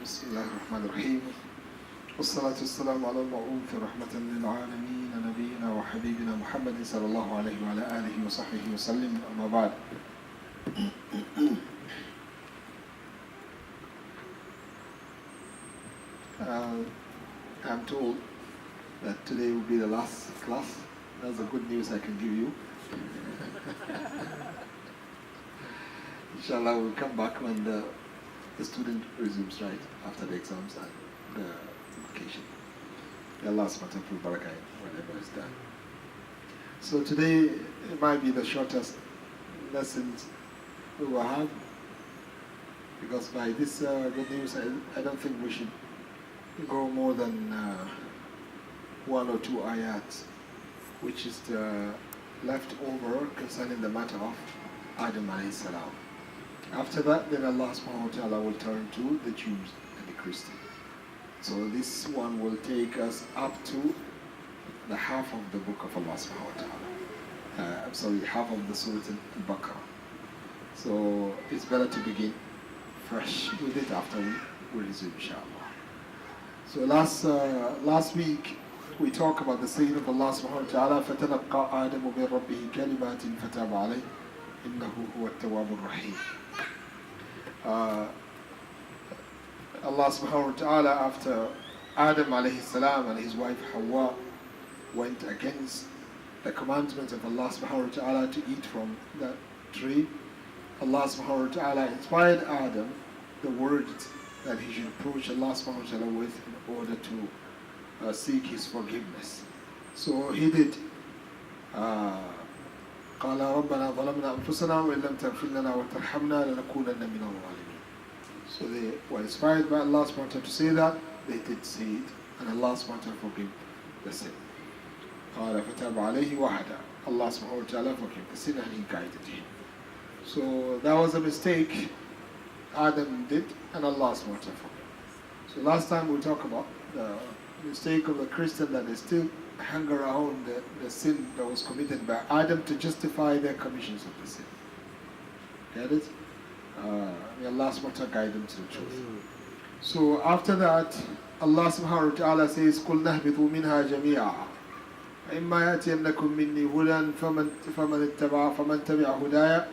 بسم الله الرحمن الرحيم والصلاة والسلام على المبعوث رحمة للعالمين نبينا وحبيبنا محمد صلى الله عليه وعلى آله وصحبه وسلم أما بعد. I'm told that today will be the last class. That's the good news I can give you. Inshallah, we'll come back when the student resumes, right, after the exams and the vacation. Allah subhanahu wa ta'ala barakah whenever it's done. So today it might be the shortest lessons we will have, because by this good news I don't think we should go more than one or two ayats, which is the leftover concerning the matter of Adam alayhi salam. After that, then Allah subhanahu wa ta'ala will turn to the Jews and the Christians. So this one will take us up to the half of the book of Allah subhanahu wa ta'ala. Half of the Suratul Baqarah. So it's better to begin fresh with it after we resume, inshallah. So last week we talked about the saying of Allah subhanahu wa ta'ala, فَتَلَقَّى آدَمُ مِنْ رَبِّهِ كَلِمَاتٍ فَتَابَ عَلَيْهِ إِنَّهُ هُوَ التَّوَّابُ الرَّحِيمُ. Allah subhanahu wa ta'ala, after Adam alayhi salam and his wife Hawa went against the commandments of Allah subhanahu wa ta'ala to eat from that tree, Allah subhanahu wa ta'ala inspired Adam the words that he should approach Allah subhanahu wa ta'ala with in order to seek his forgiveness. So he did. قال ربنا ظلمنا أنفسنا وإن لم تغفر لنا وترحمنا لنكونن من الظالمين. So they were inspired by Allah subhanahu wa ta'ala to say that. They did say it, and Allah subhanahu wa ta'ala forgave the sin. قال فتاب عليه وهدى. Allah subhanahu wa ta'ala forgave the sin and he guided him. So that was a mistake Adam did, and Allah subhanahu wa ta'ala forgave. So last time we talked about the mistake of the Christian, that they still hang around the sin that was committed by Adam to justify their commissions of the sin. Get it? May Allah subhanahu wa ta'ala guide them to the truth. So after that, Allah subhanahu wa ta'ala says, قُلْ نَهْبِطُوا مِنْهَا جَمِيعًا إِمَّا يَأْتِيَنَّكُم مِّنِّي هُدًى فَمَن تَبِعَ هُدَايَ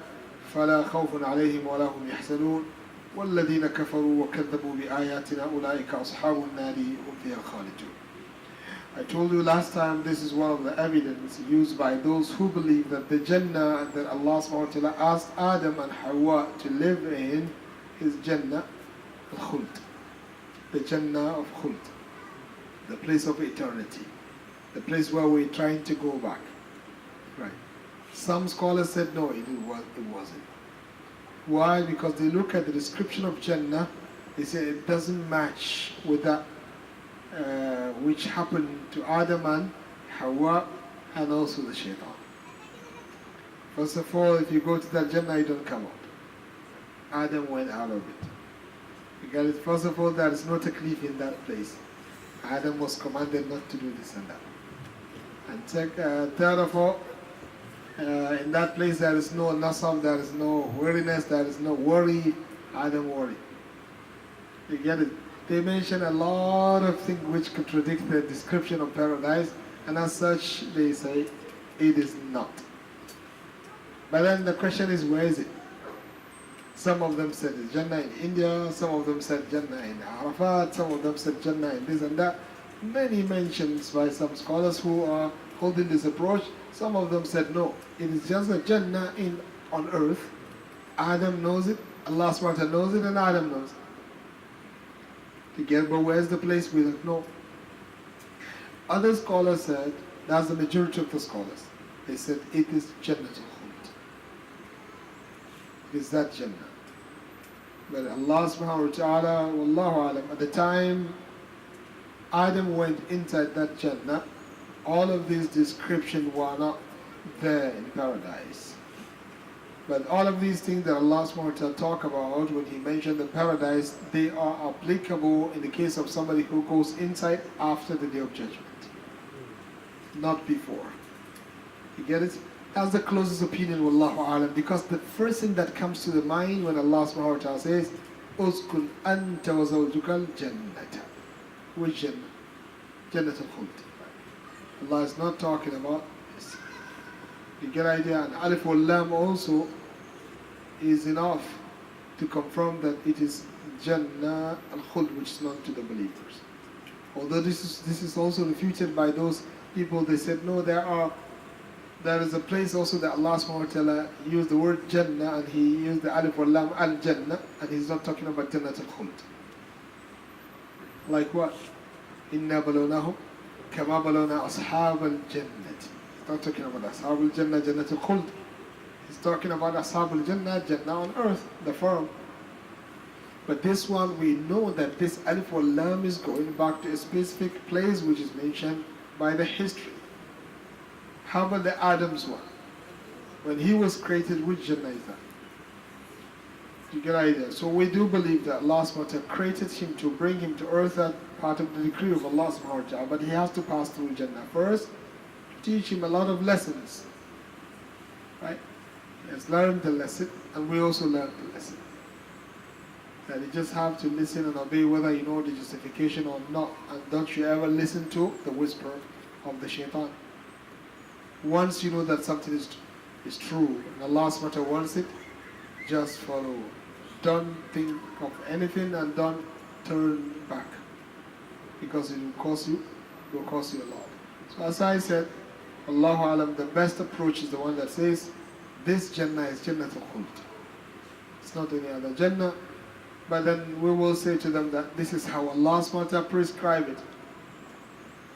فَلَا خَوْفٌ عَلَيْهِمْ وَلَا هُمْ يَحْزَنُونَ وَالَّذِينَ كَفَرُوا وَكَذَّبُوا بِآيَاتِنَا أُولَٰئِكَ أَصْحَابُ النَّارِ هُمْ فِيهَا خَالِدُونَ. I told you last time, this is one of the evidence used by those who believe that the Jannah that Allah subhanahu wa ta'ala asked Adam and Hawa to live in is Jannah al-Khuld. The Jannah of Khuld. The place of eternity. The place where we're trying to go back. Right. Some scholars said no, it wasn't. Why? Because they look at the description of Jannah, they say it doesn't match with that which happened to Adam and Hawa and also the Shaitan. First of all, if you go to that Jannah, you don't come out. Adam went out of it. You get it? First of all, there is no taklif in that place. Adam was commanded not to do this and that. And third of all, in that place there is no nasab, there is no weariness, there is no worry. Adam worried. You get it? They mention a lot of things which contradict the description of paradise, and as such they say it is not. But then the question is, where is it? Some of them said it's Jannah in India, some of them said Jannah in Arafat, some of them said Jannah in this and that. Many mentions by some scholars who are holding this approach. Some of them said no, it is just a Jannah on earth. Adam knows it, Allah subhanahu wa ta'ala knows it, and Adam knows it. Together, but where's the place? We don't know. Other scholars said, that's the majority of the scholars, they said it is Jannah al-Khuld. It is that Jannah. But Allah subhanahu wa ta'ala, wallahu alam, at the time Adam went inside that Jannah, all of these descriptions were not there in paradise. But all of these things that Allah subhanahu wa ta'ala talk about when He mentioned the paradise, they are applicable in the case of somebody who goes inside after the Day of Judgment, not before. You get it? That's the closest opinion, wallahu alam, because the first thing that comes to the mind when Allah subhanahu wa ta'ala says, uskun anta wa zawjukal jannata. Which Jannah? Jannatul Khuld. Allah is not talking about this. You get the idea? And Alif wal Lam also is enough to confirm that it is Jannah al-Khuld, which is known to the believers. Although this is also refuted by those people, they said no, there is a place also that Allah subhanahu wa ta'ala used the word Jannah and he used the Alif wal Lam al-Jannah, and he's not talking about Jannah al-Khuld. Like what? Inna balawnahum kama balawna ashab al-Jannah. He's not talking about ashab al-Jannah, Jannah al-Khuld. He's talking about ashab al-Jannah, Jannah on earth, the firm. But this one, we know that this Alif wal Lam is going back to a specific place which is mentioned by the history. How about the Adam's one? When he was created, which Jannah is that? You get the idea? So we do believe that Allah subhanahu wa ta'ala created him to bring him to earth, that part of the decree of Allah subhanahu wa ta'ala. But he has to pass through Jannah first, to teach him a lot of lessons. Right? He has learned the lesson, and we also learned the lesson. That you just have to listen and obey whether you know the justification or not. And don't you ever listen to the whisper of the shaitan. Once you know that something is true and Allah subhanahu wa ta'ala wants it, just follow. Don't think of anything and don't turn back, because it will cost you a lot. So as I said, Allahu Alam, the best approach is the one that says this Jannah is Jannatul Khuld. It's not any other Jannah. But then we will say to them that this is how Allah subhanahu wa ta'ala prescribed it.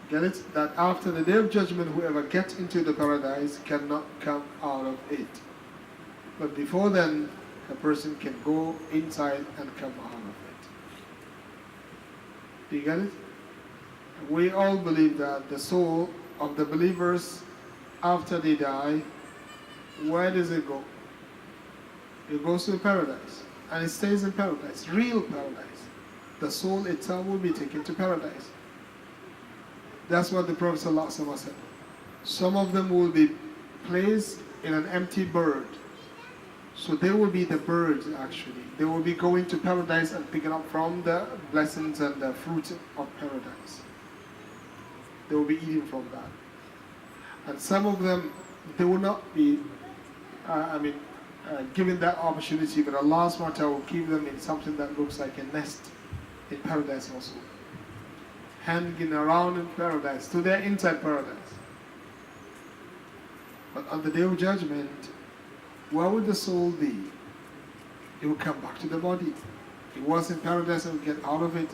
Get it? That after the day of judgment, whoever gets into the paradise cannot come out of it. But before then, a person can go inside and come out of it. Do you get it? We all believe that the soul of the believers, after they die, where does it go? It goes to paradise. And it stays in paradise, real paradise. The soul itself will be taken to paradise. That's what the Prophet ﷺ said. Some of them will be placed in an empty bird. So they will be the birds actually. They will be going to paradise and picking up from the blessings and the fruits of paradise. They will be eating from that. And some of them, they will not be, given that opportunity, but Allah subhanahu wa ta'ala will keep them in something that looks like a nest in paradise also. Hanging around in paradise, to their inside paradise. But on the day of judgment, where would the soul be? It will come back to the body. It was in paradise and will get out of it.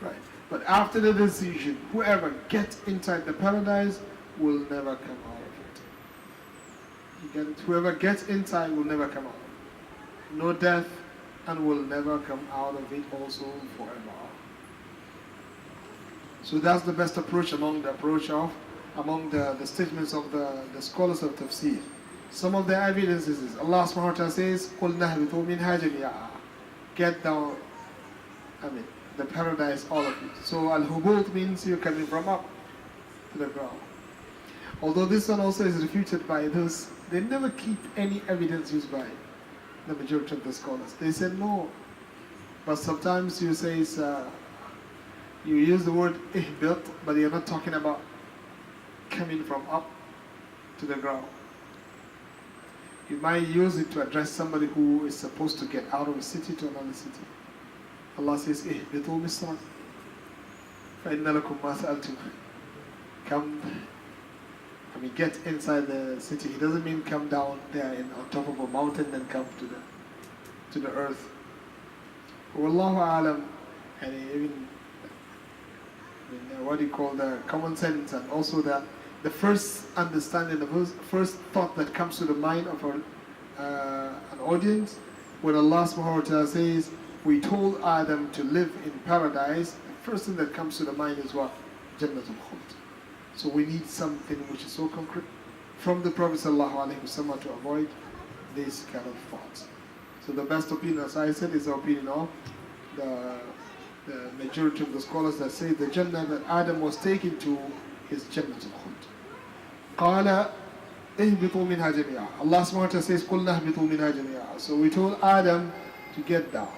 Right. But after the decision, whoever gets inside the paradise will never come out. Whoever gets inside will never come out. No death, and will never come out of it also forever. So that's the best approach among the statements of the scholars of Tafseer. Some of the evidences is Allah subhanahu wa ta'ala says, قُلْ نَهْبِطُوا مِنْهَا جَمِيعًا. Get down, the paradise, all of it. So al-hubut means you're coming from up to the ground. Although this one also is refuted by those, they never keep any evidence used by the majority of the scholars. They said no. But sometimes you say you use the word ihbit, but you're not talking about coming from up to the ground. You might use it to address somebody who is supposed to get out of a city to another city. Allah says, ihbitu misran, فَإِنَّ لَكُمْ مَا سَأَلْتُمْ. Come, get inside the city. He doesn't mean come down there on top of a mountain and come to the earth. Wallahu alam, and even what do you call the common sense, and also the first understanding, the first thought that comes to the mind of an audience, when Allah subhanahu wa ta'ala says, we told Adam to live in paradise, the first thing that comes to the mind is what? Jannatul Khuld. So we need something which is so concrete from the Prophet ﷺ to avoid these kind of thoughts. So the best opinion, as I said, is the opinion of the majority of the scholars that say the Jannah that Adam was taken to is Jannatul Khuld. قَالَ اهْبِطُوا مِنْهَا جَمِيعًا. Allah subhanahu wa ta'ala says, قُلْنَا اهْبِطُوا مِنْهَا جَمِيعًا. So we told Adam to get down.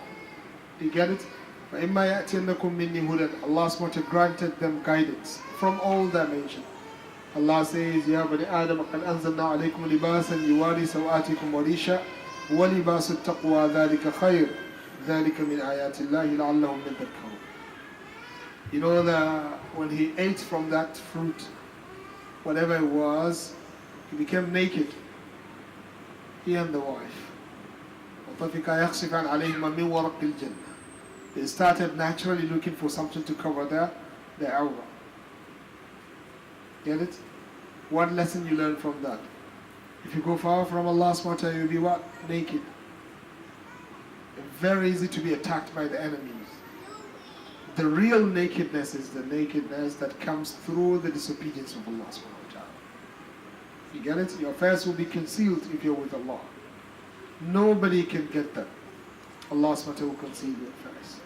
You get it? فَإِمَّا يَأْتِيَنَّكُم مِّنِّي هُدًى. Allah SWT granted them guidance from all dimensions. Allah says, يَا بَنِي آدَمَ قَدْ أَنزَلْنَا عَلَيْكُمْ لِبَاسًا يُوَارِي سَوْآتِكُمْ وَرِيشًا وَلِبَاسُ التَّقْوَى ذَلِكَ خَيْرٌ ذَلِكَ مِنْ آيَاتِ اللَّهِ لَعَلَّهُمْ يَتَذَكَّرُونَ. You know that when he ate from that fruit, whatever it was, he became naked. He and the wife. وَطَفِقَ يَخْصِفَانْ عَلَيْهِمَا مِنْ وَرَقِّ الْجَنَّةِ. They started naturally looking for something to cover their aura. Get it? What lesson you learn from that? If you go far from Allah subhanahu wa ta'ala, you'll be what? Naked. Very easy to be attacked by the enemies. The real nakedness is the nakedness that comes through the disobedience of Allah subhanahu wa ta'ala. You get it? Your affairs will be concealed if you're with Allah. Nobody can get that. Allah subhanahu wa ta'ala will conceal your affairs.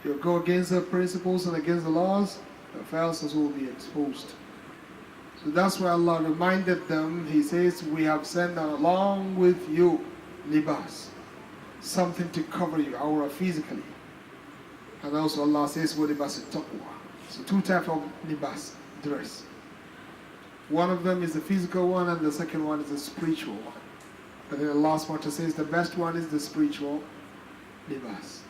You go against the principles and against the laws, the affairs will be exposed. So that's why Allah reminded them. He says, we have sent along with you libas, something to cover your aura physically. And also Allah says, وَلِبَاسِ التَّقْوَى. So two types of libas, dress. One of them is the physical one and the second one is the spiritual one. But then Allah subhanahu wa ta'ala says the best one is the spiritual libas.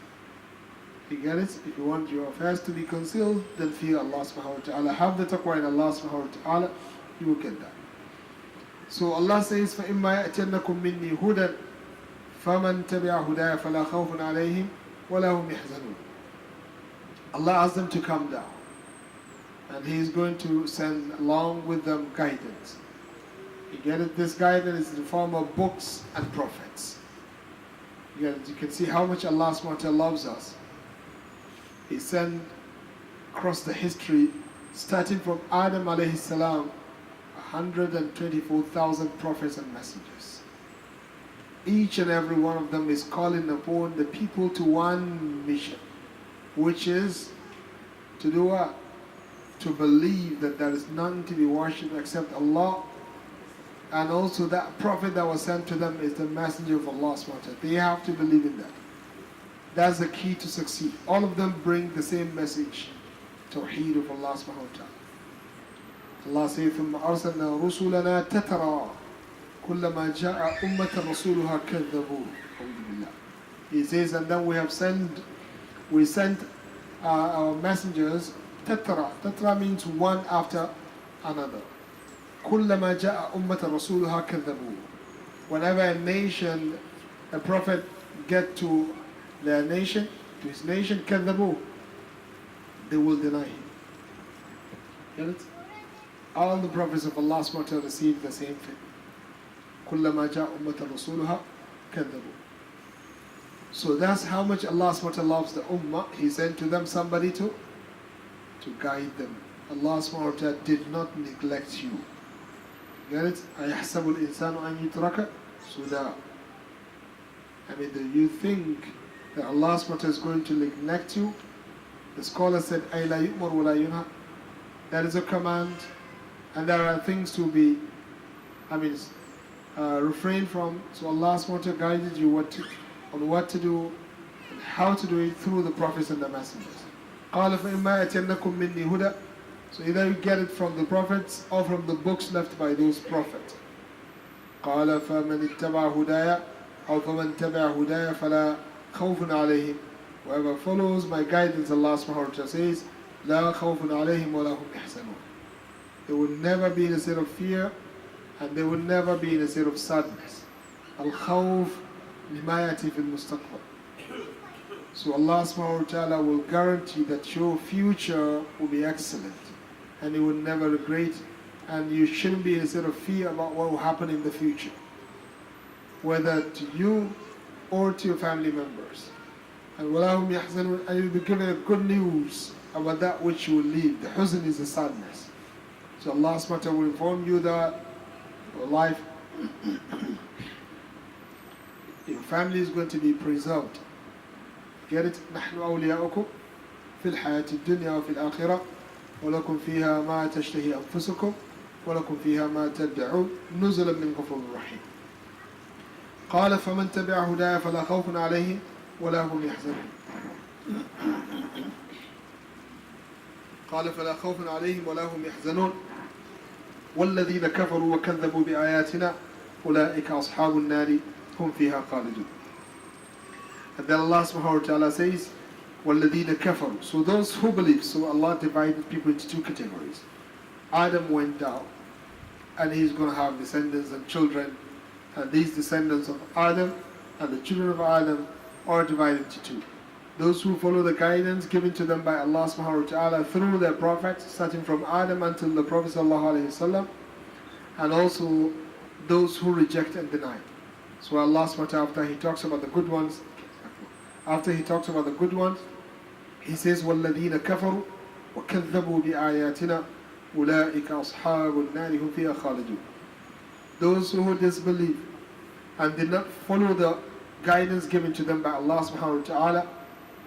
You get it? If you want your affairs to be concealed, then fear Allah subhanahu wa ta'ala. Have the taqwa in Allah subhanahu wa ta'ala, you will get that. So Allah says, فَإِمَّا يَأْتِيَنَّكُم مِّنِّي هُدًى فَمَنْ تَبِعَ هُدَايَ فَلَا خَوْفٌ عَلَيْهِمْ وَلَا هُمْ يَحْزَنُونَ. Allah asked them to come down. And He is going to send along with them guidance. You get it? This guidance is in the form of books and prophets. You get it? You can see how much Allah subhanahu wa ta'ala loves us. He sent across the history, starting from Adam alayhi salam, 124,000 prophets and messengers. Each and every one of them is calling upon the people to one mission, which is to do what? To believe that there is none to be worshipped except Allah, and also that prophet that was sent to them is the messenger of Allah subhanahu wa ta'ala. They have to believe in that. That's the key to succeed. All of them bring the same message, Tawheed of Allah subhanahu wa ta'ala. Allah says, ثُمَّ أَرْسَلْنَا رُسُلَنَا تَتَرَى كُلَّمَا جَاءَ أُمَّةً رَسُولُهَا كَذَّبُوهُ. He says, and then we sent our messengers تترى. Tatra means one after another. كُلَّمَا جَاءَ أُمَّةً رَسُولُهَا كَذَّبُوهُ. Whenever a nation, a prophet get to their nation, to his nation, كَذَّبُوهُ, they will deny him. Get it? All the prophets of Allah subhanahu wa ta'ala received the same thing. كُلَّمَا جَاءَ أُمَّةً رَسُولُهَا كَذَّبُوهُ. So that's how much Allah subhanahu wa ta'ala loves the ummah. He sent to them somebody to guide them. Allah subhanahu wa ta'ala did not neglect you. Get it? أَيَحْسَبُ الْإِنسَانُ أَنْ يُتْرَكَ سُدًى. I mean, do you think that Allah subhanahu wa ta'ala is going to neglect you? The scholar said, أَيْ لَا يُؤْمَرُ وَلَا يُنْهَى. That is a command, and there are things to be, refrain from. So Allah subhanahu wa ta'ala guided you on what to do and how to do it through the prophets and the messengers. قَالَ فَإِمَّا يَأْتِيَنَّكُم مِّنِّي هُدًى. So either you get it from the prophets or from the books left by those prophets. قَالَ فَمَنِ اتَّبَعَ هُدَايَ أو فَمَنْ تَبَعَ هُدَايَ فَلَا خَوْفٌ عَلَيْهِمْ. Whoever follows my guidance, Allah subhanahu wa ta'ala says, لَا خَوْفٌ عَلَيْهِمْ وَلَا هُمْ يَحْزَنُونَ. They will never be in a state of fear, and they will never be in a state of sadness. Al-khawf lima yati fil mustaqbal. So Allah subhanahu wa ta'ala will guarantee that your future will be excellent, and you will never regret, and you shouldn't be in a state of fear about what will happen in the future, whether to you or to your family members. And وَلَا هُمْ يَحْزَنُونَ. And you'll be given a good news about that which you will leave. The huzn is the sadness. So Allah subhanahu wa ta'ala will inform you that your life, your family is going to be preserved. Get it? نحن أولياؤكم في الحياة الدنيا وفي الآخرة ولكم فيها ما تشتهي أنفسكم ولكم فيها ما تدعون نزلا من غفور رحيم. قال فمن تبع هدايا فلا خوف عليهم ولا هم يحزنون. قال فلا خوف عليهم ولا هم يحزنون والذين كفروا وكذبوا بآياتنا أولئك أصحاب النار هم فيها خالدون. And then Allah subhanahu wa ta'ala says, وَالَّذِينَ كَفَرُوا. So those who believe, so Allah divided people into two categories. Adam went down, and he's going to have descendants and children. And these descendants of Adam and the children of Adam are divided into two. Those who follow the guidance given to them by Allah subhanahu wa ta'ala through their prophets, starting from Adam until the Prophet sallallahu alayhi wasallam, and also those who reject and deny. So Allah subhanahu wa ta'ala, after he talks about the good ones, he says, وَالَّذِينَ كَفَرُوا وَكَذَّبُوا بِآيَاتِنَا أُولَٰئِكَ أَصْحَابُ النَّارِ هُمْ فِيهَا خَالِدُونَ. Those who disbelieve and did not follow the guidance given to them by Allah subhanahu wa ta'ala,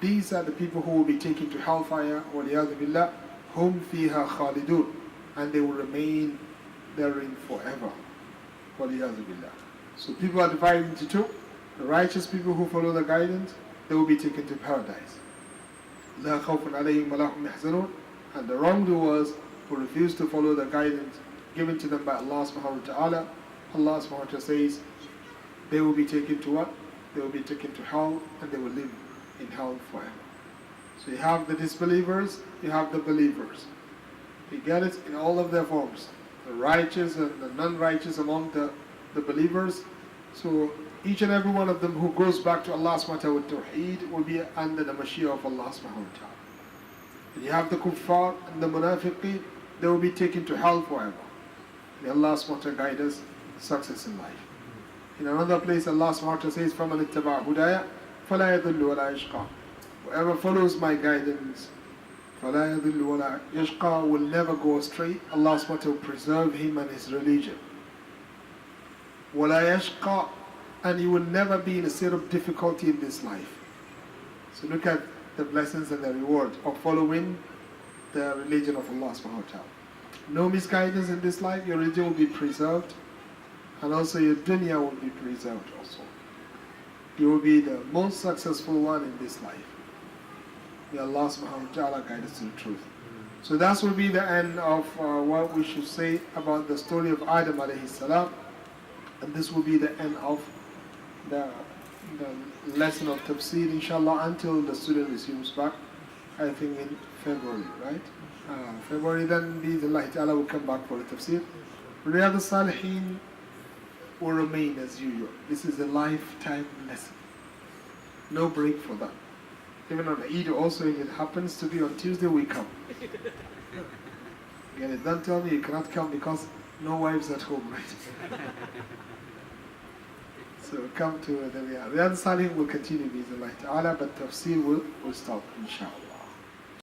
these are the people who will be taken to hellfire, وَلِيَاذُ بِاللَّهِ هُمْ فِيهَا خَالِدُونَ, and they will remain therein forever. وَلِيَاذُ بِاللَّهِ. So people are divided into two. The righteous people who follow the guidance, they will be taken to paradise. لَا خَوْفٌ عَلَيْهِمْ وَلَا هُمْ يَحْزَنُونَ. And the wrongdoers who refuse to follow the guidance given to them by Allah subhanahu wa ta'ala, Allah subhanahu wa ta'ala says, they will be taken to what? They will be taken to hell, and they will live in hell forever. So you have the disbelievers, you have the believers. You get it in all of their forms. The righteous and the non-righteous among the believers. So each and every one of them who goes back to Allah subhanahu wa ta'ala with tawheed will be under the Mashiach of Allah subhanahu wa ta'ala. And you have the kuffar and the munafiqeen, they will be taken to hell forever. May Allah subhanahu wa ta'ala guide us success in life. In another place Allah subhanahu wa ta'ala says, فَمَنِ اتَّبَعَ هُدَايَ فَلَا يَضِلُّ وَلَا يَشْقَى. Whoever follows my guidance, فَلَا يَضِلُّ وَلَا يَشْقَى, will never go astray. Allah subhanahu wa ta'ala will preserve him and his religion. وَلَا يَشْقَى, and he will never be in a state of difficulty in this life. So look at the blessings and the reward of following the religion of Allah subhanahu wa ta'ala. No misguidance in this life, your religion will be preserved, and also your dunya will be preserved also. You will be the most successful one in this life. May Allah subhanahu wa ta'ala guide us to the truth. So that will be the end of what we should say about the story of Adam alayhi salam. And this will be the end of the lesson of Tafseer, inshallah, until the student resumes back, I think in February, right? February, then bi-idhnillahi ta'ala will come back for the Tafseer. Riyadh al-Salihin will remain as usual. This is a lifetime lesson. No break for that. Even on Eid also, if it happens to be on Tuesday, we come. Again, don't tell me you cannot come because no wives at home, right? So come to the Riyadh al-Salihin will continue bi-idhnillahi ta'ala, but Tafseer will stop, inshallah.